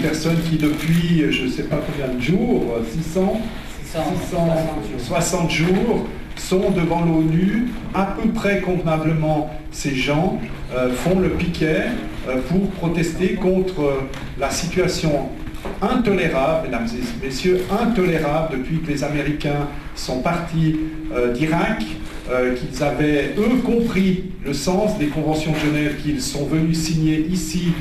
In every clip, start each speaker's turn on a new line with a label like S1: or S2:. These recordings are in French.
S1: personnes qui depuis, je ne sais pas combien de jours, 660 jours, sont devant l'ONU, à peu près convenablement. Ces gens font le piquet pour protester contre la situation intolérable, mesdames et messieurs, intolérable depuis que les Américains sont partis d'Irak, qu'ils avaient, eux, compris le sens des conventions de Genève, qu'ils sont venus signer ici,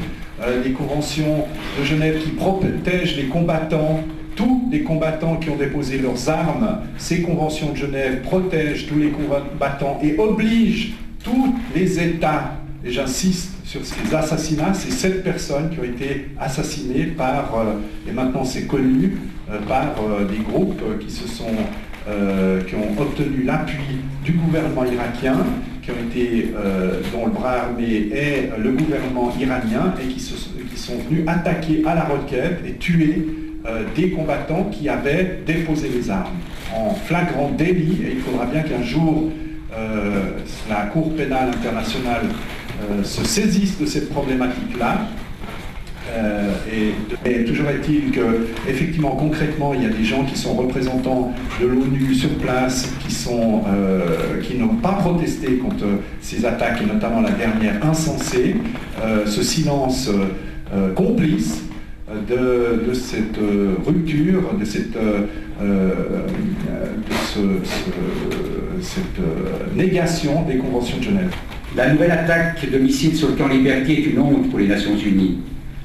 S1: les conventions de Genève qui protègent les combattants, tous les combattants qui ont déposé leurs armes. Ces conventions de Genève protègent tous les combattants et obligent tous les États, et j'insiste sur ces assassinats, ces 7 personnes qui ont été assassinées par, et maintenant c'est connu, par des groupes qui ont obtenu l'appui du gouvernement irakien, qui ont été, dont le bras armé est le gouvernement iranien, et qui sont venus attaquer à la roquette et tuer des combattants qui avaient déposé les armes en flagrant délit. Et il faudra bien qu'un jour la Cour pénale internationale se saisisse de cette problématique-là. Et toujours est-il que, effectivement, concrètement, il y a des gens qui sont représentants de l'ONU sur place, qui n'ont pas protesté contre ces attaques, et notamment la dernière insensée, ce silence complice de cette rupture, de cette négation des conventions de Genève.
S2: La nouvelle attaque de missiles sur le camp Liberty est une honte pour les Nations Unies,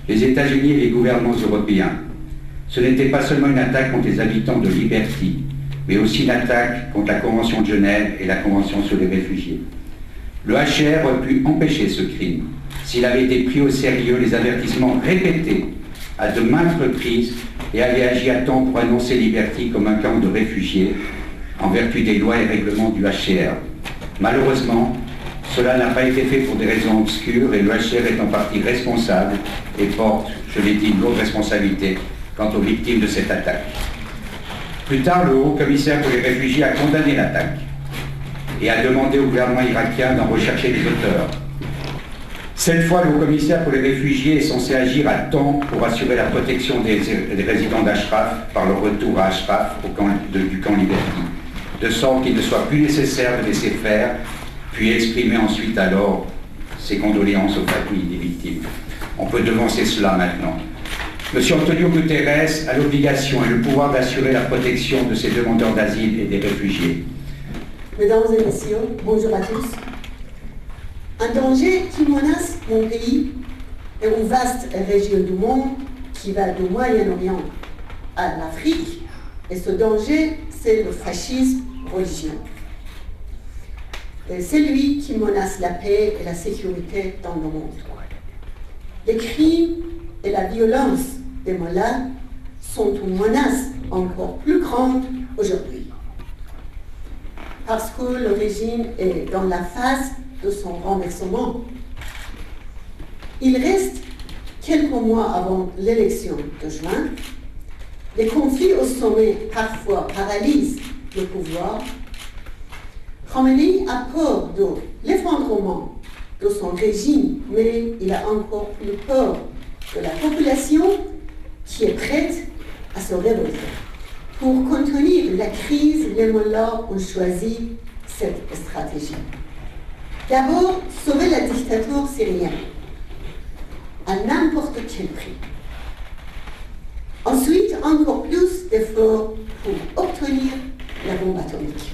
S2: les États-Unis et les gouvernements européens. Ce n'était pas seulement une attaque contre les habitants de Liberty, mais aussi une attaque contre la Convention de Genève et la Convention sur les réfugiés. Le HCR aurait pu empêcher ce crime s'il avait été pris au sérieux les avertissements répétés à de maintes reprises et avait agi à temps pour annoncer Liberty comme un camp de réfugiés en vertu des lois et règlements du HCR. Malheureusement, cela n'a pas été fait pour des raisons obscures et le HCR est en partie responsable et porte, je l'ai dit, une lourde responsabilité quant aux victimes de cette attaque. Plus tard, le haut-commissaire pour les réfugiés a condamné l'attaque et a demandé au gouvernement irakien d'en rechercher les auteurs. Cette fois, le haut-commissaire pour les réfugiés est censé agir à temps pour assurer la protection des résidents d'Ashraf par leur retour à Ashraf, du camp Liberty, de sorte qu'il ne soit plus nécessaire de laisser faire, puis exprimer ensuite alors ses condoléances aux familles des victimes. On peut devancer cela maintenant. M. Antonio Guterres a l'obligation et le pouvoir d'assurer la protection de ces demandeurs d'asile et des réfugiés.
S3: Mesdames et messieurs, bonjour à tous. Un danger qui menace mon pays et une vaste région du monde qui va du Moyen-Orient à l'Afrique, et ce danger, c'est le fascisme religieux. C'est lui qui menace la paix et la sécurité dans le monde. Les crimes et la violence des mollahs sont une menace encore plus grande aujourd'hui. Parce que le régime est dans la phase de son renversement. Il reste quelques mois avant l'élection de juin. Les conflits au sommet parfois paralysent le pouvoir. Khomeini a peur de l'effondrement de son régime, mais il a encore plus peur de la population qui est prête à se révolter. Pour contenir la crise, les mollahs ont choisi cette stratégie. D'abord, sauver la dictature syrienne à n'importe quel prix. Ensuite, encore plus d'efforts pour obtenir la bombe atomique.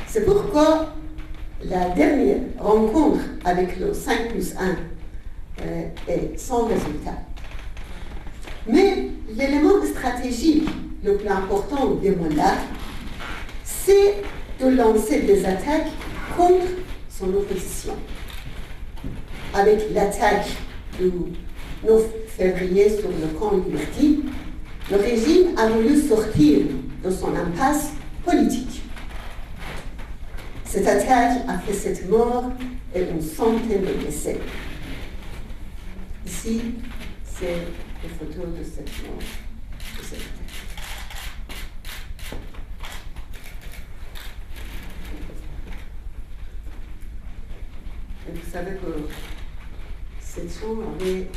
S3: C'est pourquoi la dernière rencontre avec le 5+1 est sans résultat. Mais l'élément stratégique le plus important des mollahs, c'est de lancer des attaques contre son opposition. Avec l'attaque du 9 février sur le camp Liberty, le régime a voulu sortir de son impasse politique. Cette attaque a fait 7 morts et une centaine de blessés. Ici, c'est les photos de cette mort, de cette attaque. Et vous savez que cette chambre avait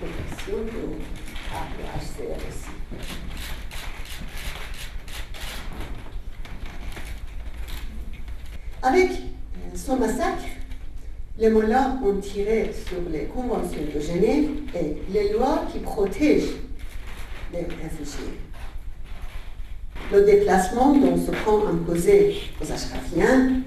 S3: protection de HCR aussi. Avec son massacre, les Mollahs ont tiré sur les conventions de Genève et les lois qui protègent les réfugiés. Le déplacement dans ce camp imposé aux Ashrafiens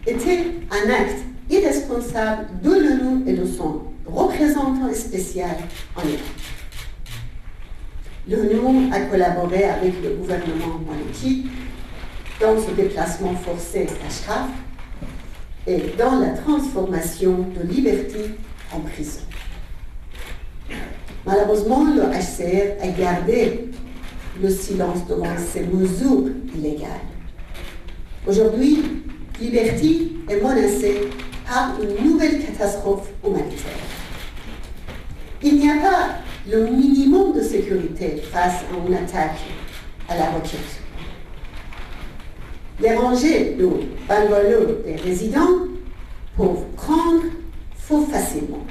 S3: était un acte irresponsable de l'ONU et de son représentant spécial en Irak. L'ONU a collaboré avec le gouvernement maliki dans ce déplacement forcé d'Ashraf et dans la transformation de Liberty en prison. Malheureusement, le HCR a gardé le silence devant ces mesures illégales. Aujourd'hui, Liberty est menacée par une nouvelle catastrophe humanitaire. Il n'y a pas le minimum de sécurité face à une attaque à la roquette. Les rangées de bungalows des résidents peuvent prendre feu facilement.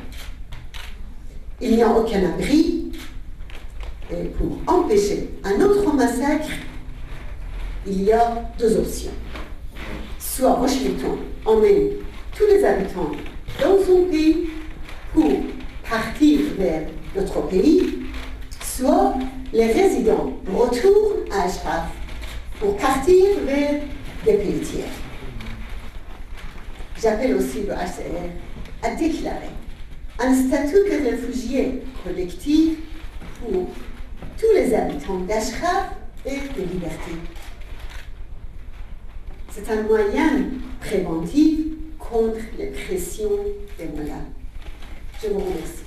S3: Il n'y a aucun abri. Et pour empêcher un autre massacre, il y a deux options. Soit Washington emmène tous les habitants dans son pays pour partir vers notre pays, soit les résidents retournent à Ashraf pour partir vers des pays tiers. J'appelle aussi le HCR à déclarer un statut de réfugié collectif pour tous les habitants d'Ashraf et de Liberty. C'est un moyen préventif contre les pressions des Mollahs. Je vous remercie.